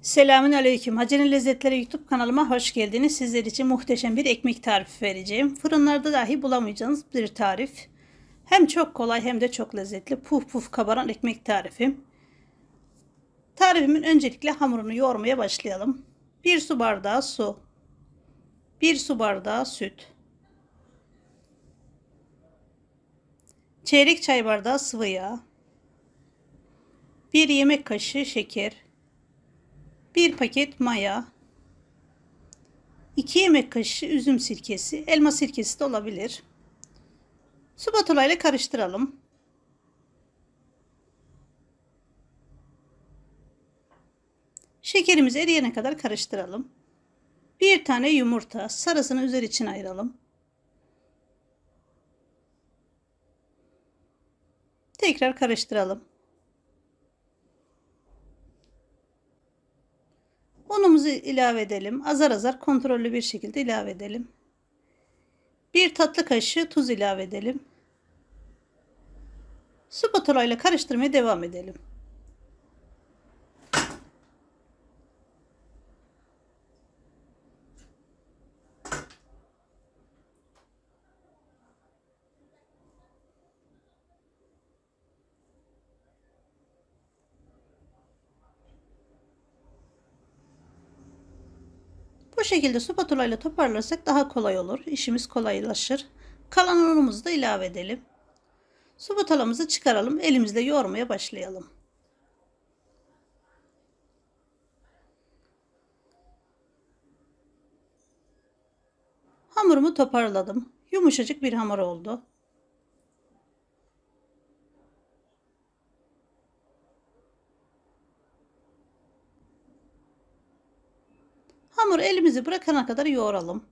Selamünaleyküm. Hacer'in Lezzetleri YouTube kanalıma hoş geldiniz. Sizler için muhteşem bir ekmek tarifi vereceğim. Fırınlarda dahi bulamayacağınız bir tarif. Hem çok kolay hem de çok lezzetli. Puf puf kabaran ekmek tarifim. Tarifimin öncelikle hamurunu yoğurmaya başlayalım. 1 su bardağı su. 1 su bardağı süt. Çeyrek çay bardağı sıvı yağ. 1 yemek kaşığı şeker. 1 paket maya, 2 yemek kaşığı üzüm sirkesi, elma sirkesi de olabilir. Spatula ile karıştıralım. Şekerimizi eriyene kadar karıştıralım. Bir tane yumurta, sarısını üzeri için ayıralım. Tekrar karıştıralım. Unumuzu ilave edelim. Azar azar kontrollü bir şekilde ilave edelim. 1 tatlı kaşığı tuz ilave edelim. Spatula ile karıştırmaya devam edelim. Bu şekilde spatula ile toparlarsak daha kolay olur. İşimiz kolaylaşır. Kalan unumuzu da ilave edelim. Spatulamızı çıkaralım. Elimizle yoğurmaya başlayalım. Hamurumu toparladım. Yumuşacık bir hamur oldu. Hamuru elimizi bırakana kadar yoğuralım.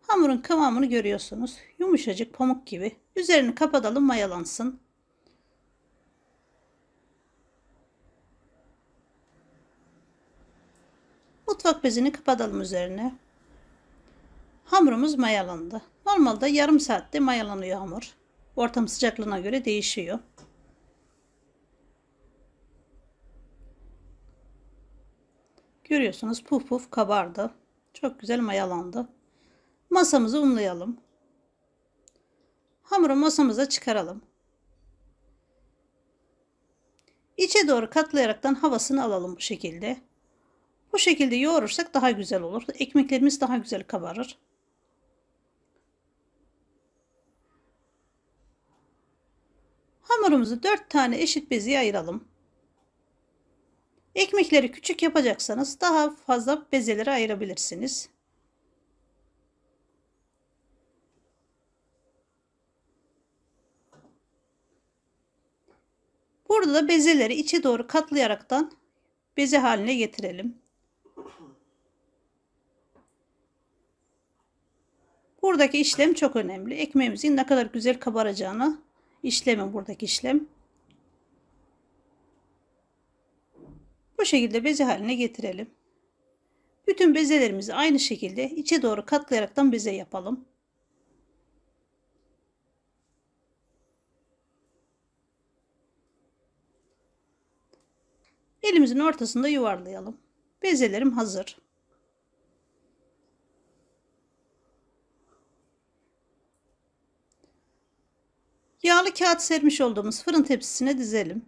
Hamurun kıvamını görüyorsunuz. Yumuşacık pamuk gibi. Üzerini kapatalım, mayalansın. Mutfak bezini kapatalım üzerine. Hamurumuz mayalandı. Normalde yarım saatte mayalanıyor hamur. Ortam sıcaklığına göre değişiyor. Görüyorsunuz puf puf kabardı. Çok güzel mayalandı. Masamızı unlayalım. Hamuru masamıza çıkaralım. İçe doğru katlayaraktan havasını alalım bu şekilde. Bu şekilde yoğurursak daha güzel olur. Ekmeklerimiz daha güzel kabarır. Hamurumuzu 4 tane eşit beziye ayıralım. Ekmekleri küçük yapacaksanız daha fazla bezelere ayırabilirsiniz. Burada da bezeleri içe doğru katlayaraktan beze haline getirelim. Buradaki işlem çok önemli. Ekmeğimizin ne kadar güzel kabaracağını buradaki işlem. Bu şekilde beze haline getirelim. Bütün bezelerimizi aynı şekilde içe doğru katlayaraktan beze yapalım. Elimizin ortasında yuvarlayalım. Bezelerim hazır. Yağlı kağıt sermiş olduğumuz fırın tepsisine dizelim.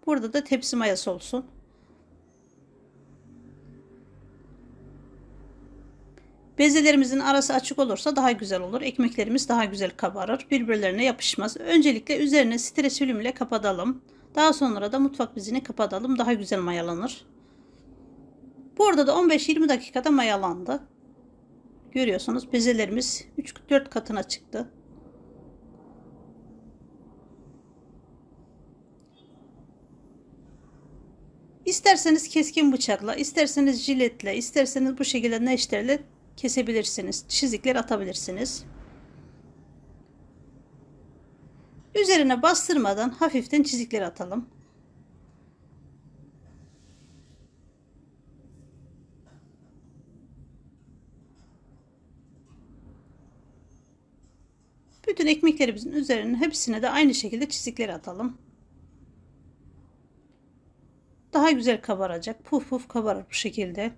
Burada da tepsi mayası olsun. Bezelerimizin arası açık olursa daha güzel olur. Ekmeklerimiz daha güzel kabarır. Birbirlerine yapışmaz. Öncelikle üzerine streç film ile kapatalım. Daha sonra da mutfak bezini kapatalım. Daha güzel mayalanır. Burada da 15-20 dakikada mayalandı. Görüyorsunuz bezelerimiz 3-4 katına çıktı. İsterseniz keskin bıçakla, isterseniz jiletle, isterseniz bu şekilde neşterle kesebilirsiniz. Çizikler atabilirsiniz. Üzerine bastırmadan hafiften çizikler atalım. Bütün ekmeklerimizin üzerine hepsine de aynı şekilde çizikler atalım. daha güzel kabaracak. Puf puf kabarır bu şekilde.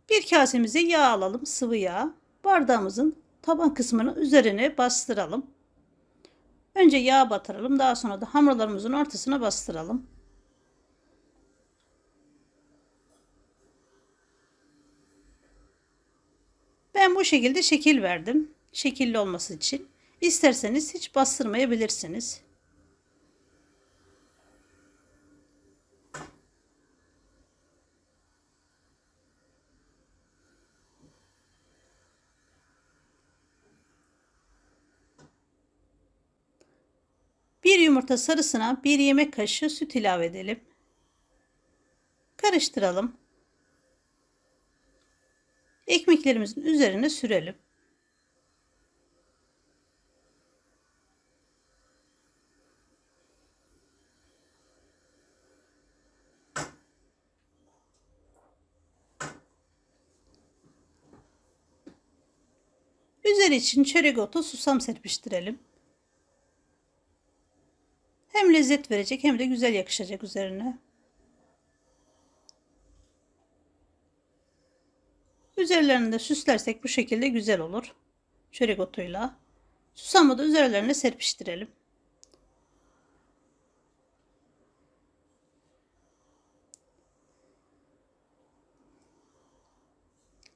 Bir kasemize yağ alalım, sıvı yağ. Bardağımızın taban kısmını üzerine bastıralım. Önce yağ batıralım, daha sonra da hamurlarımızın ortasına bastıralım. Ben bu şekilde şekil verdim. Şekilli olması için. İsterseniz hiç bastırmayabilirsiniz. Bir yumurta sarısına 1 yemek kaşığı süt ilave edelim. Karıştıralım. Ekmeklerimizin üzerine sürelim. Üzeri için çörek otu, susam serpiştirelim. Hem lezzet verecek hem de güzel yakışacak üzerine. Üzerlerini de süslersek bu şekilde güzel olur. Çörek otuyla. Susamı da üzerlerine serpiştirelim.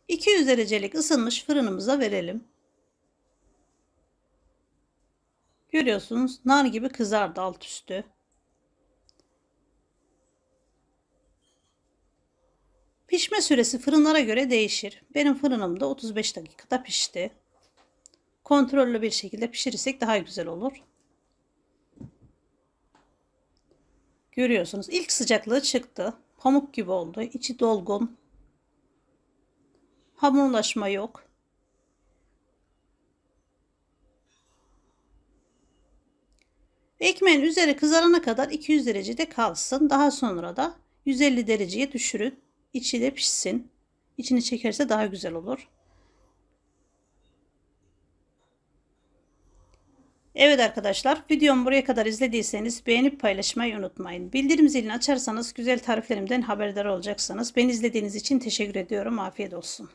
200 derecelik ısınmış fırınımıza verelim. Görüyorsunuz nar gibi kızardı alt üstü. Pişme süresi fırınlara göre değişir. Benim fırınımda 35 dakikada pişti. Kontrollü bir şekilde pişirirsek daha güzel olur. Görüyorsunuz ilk sıcaklığı çıktı. Pamuk gibi oldu. İçi dolgun. Hamurlaşma yok. Ekmeğin üzeri kızarana kadar 200 derecede kalsın. Daha sonra da 150 dereceye düşürün. İçi de pişsin. İçini çekerse daha güzel olur. Evet arkadaşlar, videomu buraya kadar izlediyseniz beğenip paylaşmayı unutmayın. Bildirim zilini açarsanız güzel tariflerimden haberdar olacaksınız. Beni izlediğiniz için teşekkür ediyorum. Afiyet olsun.